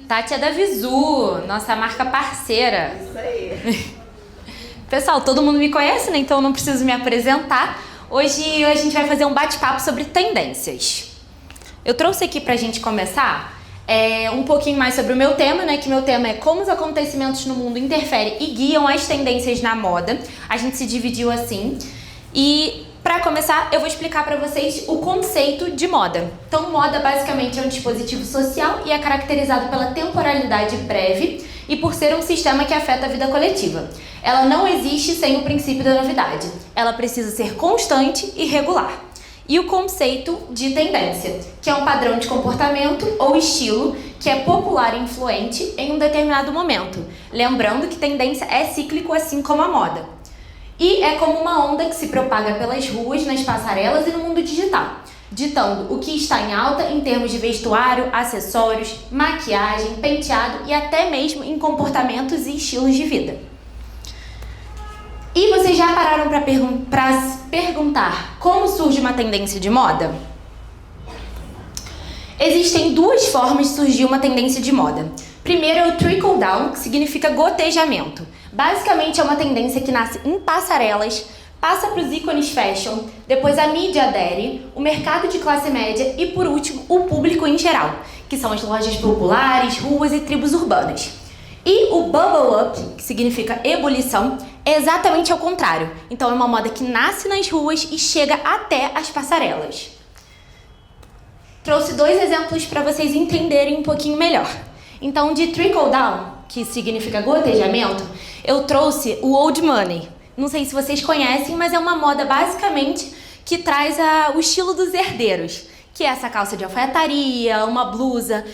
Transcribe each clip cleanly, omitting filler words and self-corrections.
Tati é da Visu, nossa marca parceira. Isso aí. Pessoal, todo mundo me conhece, né? Então eu não preciso me apresentar. Hoje a gente vai fazer um bate-papo sobre tendências. Eu trouxe aqui pra gente começar um pouquinho mais sobre o meu tema, né? Que meu tema é como os acontecimentos no mundo interferem e guiam as tendências na moda. A gente se dividiu assim. E para começar, eu vou explicar para vocês o conceito de moda. Então, moda basicamente é um dispositivo social e é caracterizado pela temporalidade breve e por ser um sistema que afeta a vida coletiva. Ela não existe sem o princípio da novidade. Ela precisa ser constante e regular. E o conceito de tendência, que é um padrão de comportamento ou estilo que é popular e influente em um determinado momento. Lembrando que tendência é cíclico assim como a moda. E é como uma onda que se propaga pelas ruas, nas passarelas e no mundo digital, ditando o que está em alta em termos de vestuário, acessórios, maquiagem, penteado e até mesmo em comportamentos e estilos de vida. E vocês já pararam para perguntar como surge uma tendência de moda? Existem duas formas de surgir uma tendência de moda. Primeiro é o trickle down, que significa gotejamento. Basicamente é uma tendência que nasce em passarelas, passa para os ícones fashion, depois a mídia adere, o mercado de classe média e, por último, o público em geral, que são as lojas populares, ruas e tribos urbanas. E o bubble up, que significa ebulição, é exatamente ao contrário. Então é uma moda que nasce nas ruas e chega até as passarelas. Trouxe dois exemplos para vocês entenderem um pouquinho melhor. Então, de trickle down, que significa gotejamento, eu trouxe o old money. Não sei se vocês conhecem, mas é uma moda basicamente que traz o estilo dos herdeiros, que é essa calça de alfaiataria, uma blusa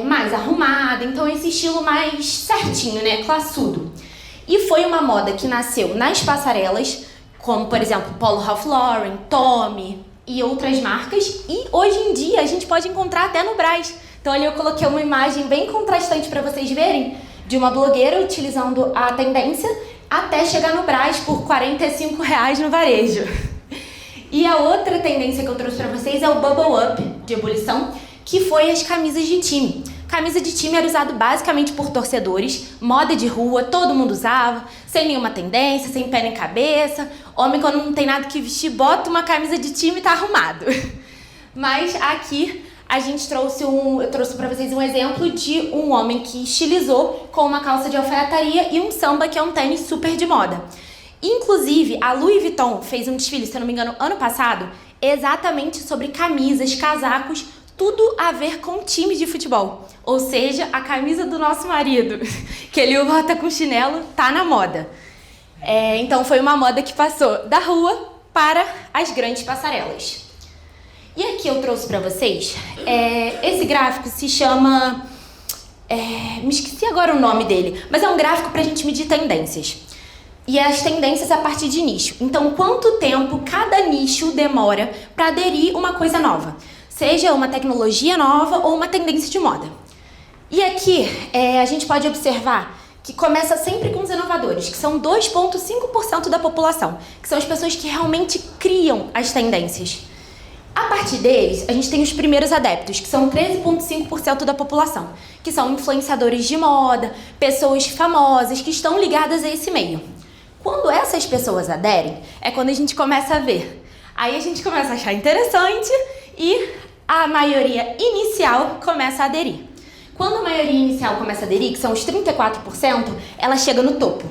mais arrumada, então esse estilo mais certinho, né, classudo. E foi uma moda que nasceu nas passarelas, como por exemplo Polo Ralph Lauren, Tommy e outras marcas, e hoje em dia a gente pode encontrar até no Brás. Então ali eu coloquei uma imagem bem contrastante para vocês verem, de uma blogueira utilizando a tendência até chegar no Brás por R$45 no varejo. E a outra tendência que eu trouxe para vocês é o bubble up, de ebulição, que foi as camisas de time. Camisa de time era usado basicamente por torcedores, moda de rua, todo mundo usava, sem nenhuma tendência, sem pé nem cabeça. Homem, quando não tem nada que vestir, bota uma camisa de time e tá arrumado. Mas aqui eu trouxe para vocês um exemplo de um homem que estilizou com uma calça de alfaiataria e um samba, que é um tênis super de moda. Inclusive, a Louis Vuitton fez um desfile, se eu não me engano, ano passado, exatamente sobre camisas, casacos, tudo a ver com time de futebol. Ou seja, a camisa do nosso marido, que ele bota com chinelo, tá na moda. Então foi uma moda que passou da rua para as grandes passarelas. E aqui eu trouxe para vocês, esse gráfico se chama, me esqueci agora o nome dele, mas é um gráfico para a gente medir tendências. E as tendências a partir de nicho. Então, quanto tempo cada nicho demora para aderir uma coisa nova? Seja uma tecnologia nova ou uma tendência de moda. E aqui a gente pode observar que começa sempre com os inovadores, que são 2,5% da população, que são as pessoas que realmente criam as tendências. A partir deles, a gente tem os primeiros adeptos, que são 13,5% da população, que são influenciadores de moda, pessoas famosas que estão ligadas a esse meio. Quando essas pessoas aderem, é quando a gente começa a ver. Aí a gente começa a achar interessante e a maioria inicial começa a aderir. Quando a maioria inicial começa a aderir, que são os 34%, ela chega no topo.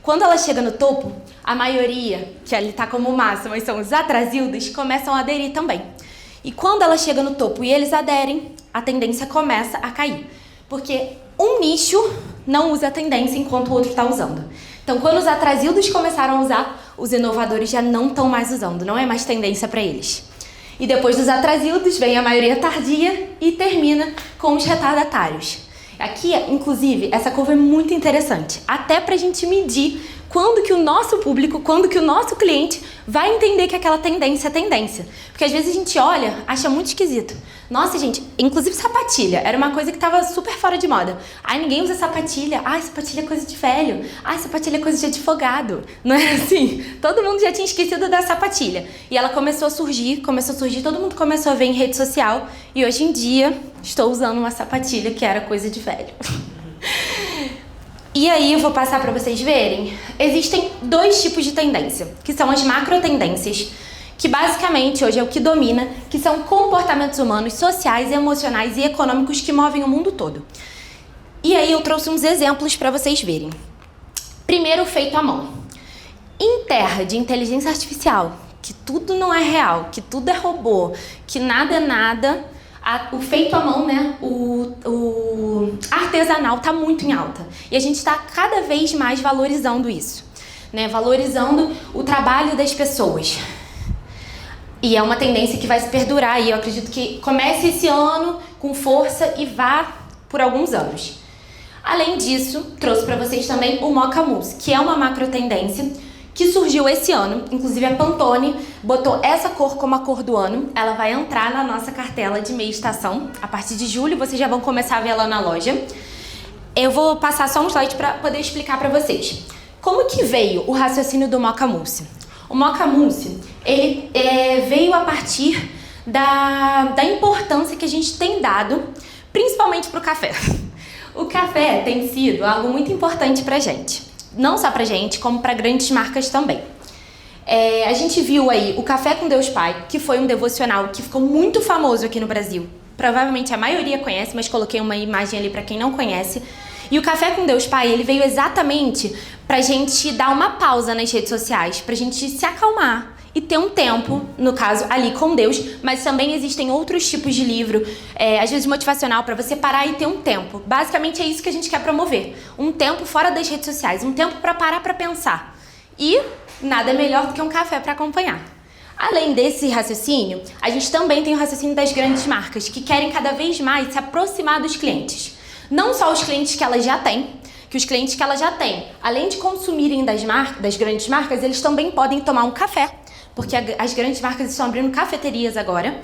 Quando ela chega no topo, a maioria, que ali está como máximo, mas são os atrasildos, começam a aderir também. E quando ela chega no topo e eles aderem, a tendência começa a cair. Porque um nicho não usa a tendência enquanto o outro está usando. Então, quando os atrasildos começaram a usar, os inovadores já não estão mais usando, não é mais tendência para eles. E depois dos atrasildos vem a maioria tardia e termina com os retardatários. Aqui, inclusive, essa curva é muito interessante, até para a gente medir quando que o nosso público, quando que o nosso cliente vai entender que aquela tendência é tendência. Porque às vezes a gente olha, acha muito esquisito. Nossa, gente, inclusive sapatilha, era uma coisa que tava super fora de moda. Ai, ninguém usa sapatilha. Ai, sapatilha é coisa de velho. Ai, sapatilha é coisa de advogado. Não é assim? Todo mundo já tinha esquecido da sapatilha. E ela começou a surgir, todo mundo começou a ver em rede social. E hoje em dia, estou usando uma sapatilha que era coisa de velho. E aí eu vou passar para vocês verem. Existem dois tipos de tendência, que são as macro tendências, que basicamente hoje é o que domina, que são comportamentos humanos, sociais, emocionais e econômicos que movem o mundo todo. E aí eu trouxe uns exemplos para vocês verem. Primeiro, feito à mão. Em terra de inteligência artificial, que tudo não é real, que tudo é robô, que nada é nada, o feito à mão, né, o artesanal está muito em alta. E a gente está cada vez mais valorizando isso, né, valorizando o trabalho das pessoas. E é uma tendência que vai se perdurar, e eu acredito que comece esse ano com força e vá por alguns anos. Além disso, trouxe para vocês também o Mocha Mousse, que é uma macro tendência que surgiu esse ano. Inclusive a Pantone botou essa cor como a cor do ano. Ela vai entrar na nossa cartela de meia estação. A partir de julho vocês já vão começar a ver ela na loja. Eu vou passar só um slide para poder explicar para vocês. Como que veio o raciocínio do Mocha Mousse? O Mocha Mousse, ele veio a partir da importância que a gente tem dado, principalmente para o café. O café tem sido algo muito importante para a gente. Não só pra gente, como para grandes marcas também. A gente viu aí o Café com Deus Pai, que foi um devocional que ficou muito famoso aqui no Brasil. Provavelmente a maioria conhece, mas coloquei uma imagem ali para quem não conhece. E o Café com Deus Pai, ele veio exatamente pra gente dar uma pausa nas redes sociais, pra gente se acalmar e ter um tempo, no caso, ali com Deus, mas também existem outros tipos de livro, às vezes motivacional, para você parar e ter um tempo. Basicamente é isso que a gente quer promover, um tempo fora das redes sociais, um tempo para parar para pensar. E nada melhor do que um café para acompanhar. Além desse raciocínio, a gente também tem o raciocínio das grandes marcas, que querem cada vez mais se aproximar dos clientes. Não só os clientes que elas já têm, que os clientes que elas já têm, além de consumirem das grandes marcas, eles também podem tomar um café, porque as grandes marcas estão abrindo cafeterias agora.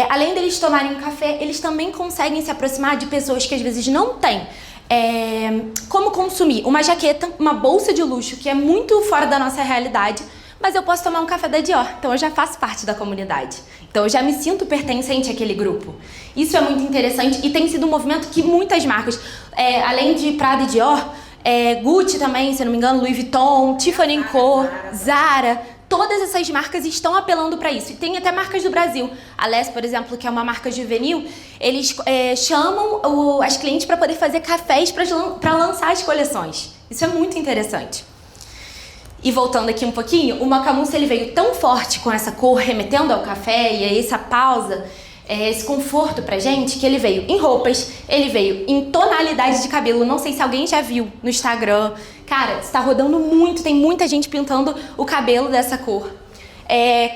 Além deles tomarem um café, eles também conseguem se aproximar de pessoas que às vezes não têm como consumir uma jaqueta, uma bolsa de luxo, que é muito fora da nossa realidade, mas eu posso tomar um café da Dior, então eu já faço parte da comunidade. Então eu já me sinto pertencente àquele grupo. Isso é muito interessante e tem sido um movimento que muitas marcas, além de Prada e Dior, Gucci também, se não me engano, Louis Vuitton, Tiffany & Co, Zara, todas essas marcas estão apelando para isso. E tem até marcas do Brasil. A Les, por exemplo, que é uma marca juvenil, eles chamam as clientes para poder fazer cafés para lançar as coleções. Isso é muito interessante. E voltando aqui um pouquinho, o Mocha Mousse ele veio tão forte com essa cor remetendo ao café e a essa pausa, esse conforto pra gente, que ele veio em roupas, ele veio em tonalidade de cabelo. Não sei se alguém já viu no Instagram. Cara, está rodando muito, tem muita gente pintando o cabelo dessa cor.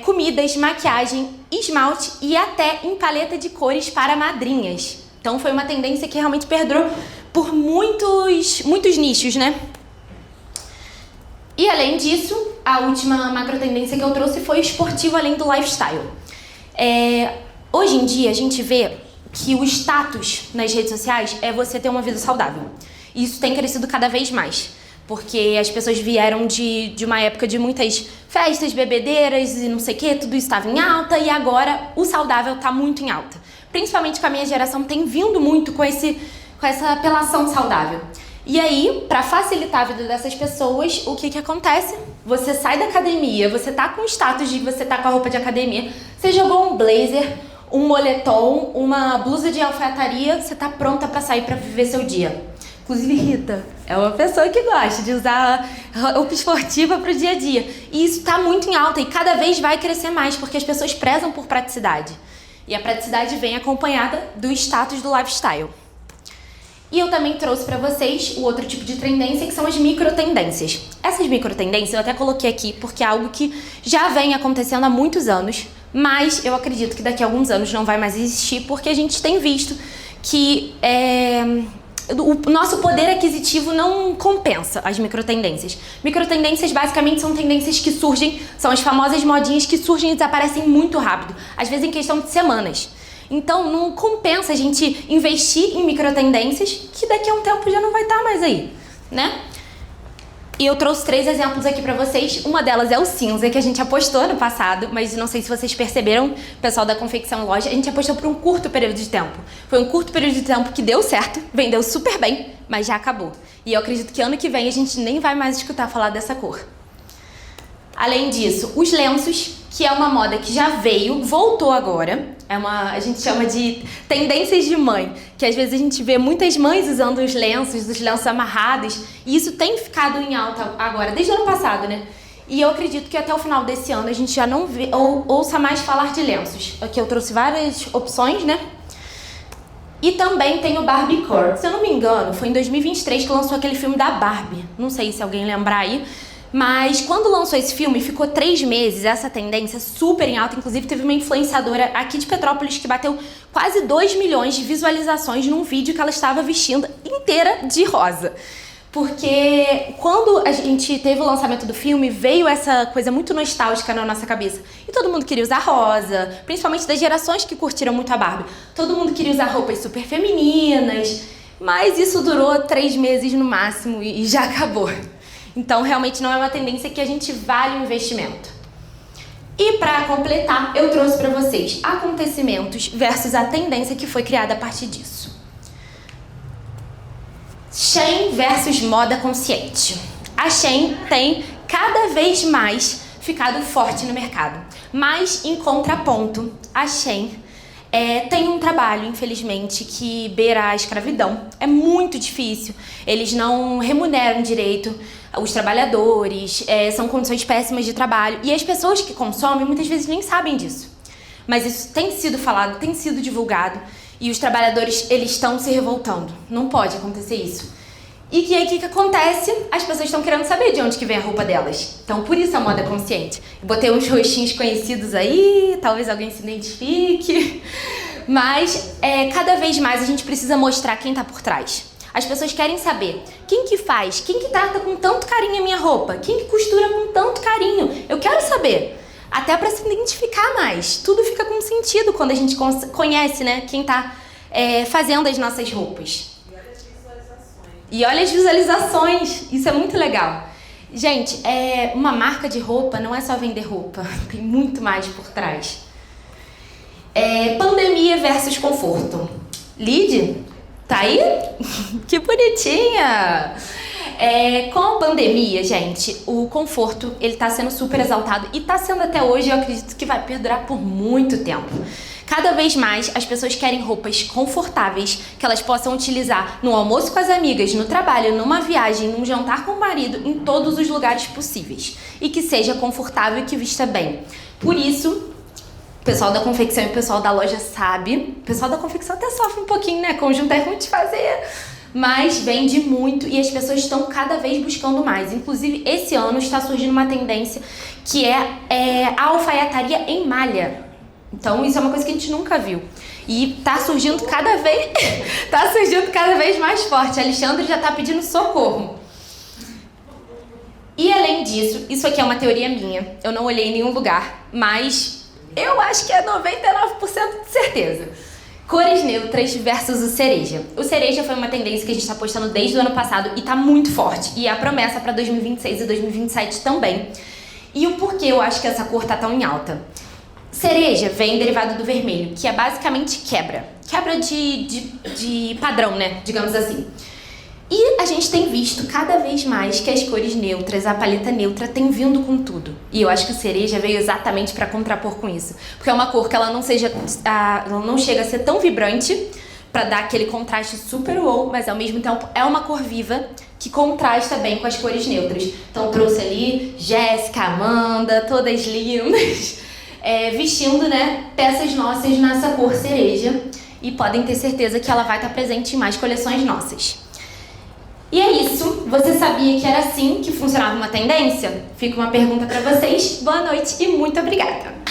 Comidas, maquiagem, esmalte e até em paleta de cores para madrinhas. Então foi uma tendência que realmente perdurou por muitos nichos, né? E além disso, a última macro tendência que eu trouxe foi o esportivo além do lifestyle. Hoje em dia a gente vê que o status nas redes sociais é você ter uma vida saudável. E isso tem crescido cada vez mais, porque as pessoas vieram de uma época de muitas festas, bebedeiras e não sei o que, tudo isso estava em alta e agora o saudável está muito em alta. Principalmente com a minha geração, tem vindo muito com essa apelação saudável. E aí, para facilitar a vida dessas pessoas, o que acontece? Você sai da academia, você tá com o status de você tá com a roupa de academia, você jogou um blazer, um moletom, uma blusa de alfaiataria, você tá pronta para sair para viver seu dia. Inclusive, Rita é uma pessoa que gosta de usar roupa esportiva pro dia a dia. E isso tá muito em alta e cada vez vai crescer mais, porque as pessoas prezam por praticidade. E a praticidade vem acompanhada do status do lifestyle. E eu também trouxe para vocês o outro tipo de tendência, que são as microtendências. Essas microtendências eu até coloquei aqui porque é algo que já vem acontecendo há muitos anos, mas eu acredito que daqui a alguns anos não vai mais existir, porque a gente tem visto que o nosso poder aquisitivo não compensa as microtendências. Microtendências basicamente são tendências que surgem, são as famosas modinhas que surgem e desaparecem muito rápido, às vezes em questão de semanas. Então não compensa a gente investir em microtendências que daqui a um tempo já não vai estar mais aí, né? E eu trouxe 3 exemplos aqui pra vocês. Uma delas é o cinza, que a gente apostou no passado, mas não sei se vocês perceberam, pessoal da Confecção Loja, a gente apostou por um curto período de tempo. Foi um curto período de tempo que deu certo, vendeu super bem, mas já acabou. E eu acredito que ano que vem a gente nem vai mais escutar falar dessa cor. Além disso, os lenços, que é uma moda que já veio, voltou agora. A gente chama de tendências de mãe, que às vezes a gente vê muitas mães usando os lenços amarrados, e isso tem ficado em alta agora, desde o ano passado, né? E eu acredito que até o final desse ano a gente já não vê, ou ouça mais falar de lenços. Aqui eu trouxe várias opções, né? E também tem o Barbiecore. Se eu não me engano, foi em 2023 que lançou aquele filme da Barbie. Não sei se alguém lembrar aí. Mas quando lançou esse filme, ficou 3 meses essa tendência super em alta. Inclusive teve uma influenciadora aqui de Petrópolis que bateu quase 2 milhões de visualizações num vídeo que ela estava vestindo inteira de rosa. Porque quando a gente teve o lançamento do filme, veio essa coisa muito nostálgica na nossa cabeça. E todo mundo queria usar rosa, principalmente das gerações que curtiram muito a Barbie. Todo mundo queria usar roupas super femininas, mas isso durou 3 meses no máximo e já acabou. Então, realmente não é uma tendência que a gente vale o investimento. E para completar, eu trouxe para vocês acontecimentos versus a tendência que foi criada a partir disso. Shein versus moda consciente. A Shein tem cada vez mais ficado forte no mercado. Mas, em contraponto, a Shein tem um trabalho, infelizmente, que beira a escravidão. É muito difícil. Eles não remuneram direito os trabalhadores, são condições péssimas de trabalho. E as pessoas que consomem muitas vezes nem sabem disso. Mas isso tem sido falado, tem sido divulgado. E os trabalhadores, eles estão se revoltando. Não pode acontecer isso. E que aí o que acontece? As pessoas estão querendo saber de onde que vem a roupa delas. Então, por isso a moda consciente. Eu botei uns rostinhos conhecidos aí, talvez alguém se identifique. Mas cada vez mais a gente precisa mostrar quem está por trás. As pessoas querem saber quem que faz, quem que trata com tanto carinho a minha roupa, quem que costura com tanto carinho. Eu quero saber. Até para se identificar mais. Tudo fica com sentido quando a gente conhece, né, quem está fazendo as nossas roupas. E olha as visualizações. Isso é muito legal. Gente, uma marca de roupa não é só vender roupa. Tem muito mais por trás. Pandemia versus conforto. Lid, tá aí? Que bonitinha! Com a pandemia, gente, o conforto, ele tá sendo super exaltado e tá sendo até hoje, eu acredito que vai perdurar por muito tempo. Cada vez mais as pessoas querem roupas confortáveis que elas possam utilizar no almoço com as amigas, no trabalho, numa viagem, num jantar com o marido, em todos os lugares possíveis. E que seja confortável e que vista bem. Por isso, o pessoal da confecção e o pessoal da loja sabe. O pessoal da confecção até sofre um pouquinho, né? Conjunto é ruim de fazer. Mas vende muito e as pessoas estão cada vez buscando mais. Inclusive, esse ano está surgindo uma tendência que é a alfaiataria em malha. Então, isso é uma coisa que a gente nunca viu. E tá surgindo cada vez mais forte. A Alexandre já tá pedindo socorro. E além disso, isso aqui é uma teoria minha. Eu não olhei em nenhum lugar, mas eu acho que é 99% de certeza. Cores neutras versus o cereja. O cereja foi uma tendência que a gente está postando desde o ano passado e tá muito forte. E é a promessa para 2026 e 2027 também. E o porquê eu acho que essa cor tá tão em alta? Cereja vem derivado do vermelho, que é basicamente quebra. Quebra de padrão, né? Digamos assim. E a gente tem visto cada vez mais que as cores neutras, a paleta neutra, tem vindo com tudo. E eu acho que o cereja veio exatamente para contrapor com isso. Porque é uma cor que ela não chega a ser tão vibrante, para dar aquele contraste super wow, mas ao mesmo tempo é uma cor viva que contrasta bem com as cores neutras. Então trouxe ali Jéssica, Amanda, todas lindas, vestindo, né, peças nossas nessa cor cereja. E podem ter certeza que ela vai estar presente em mais coleções nossas. E é isso. Você sabia que era assim que funcionava uma tendência? Fica uma pergunta para vocês. Boa noite e muito obrigada!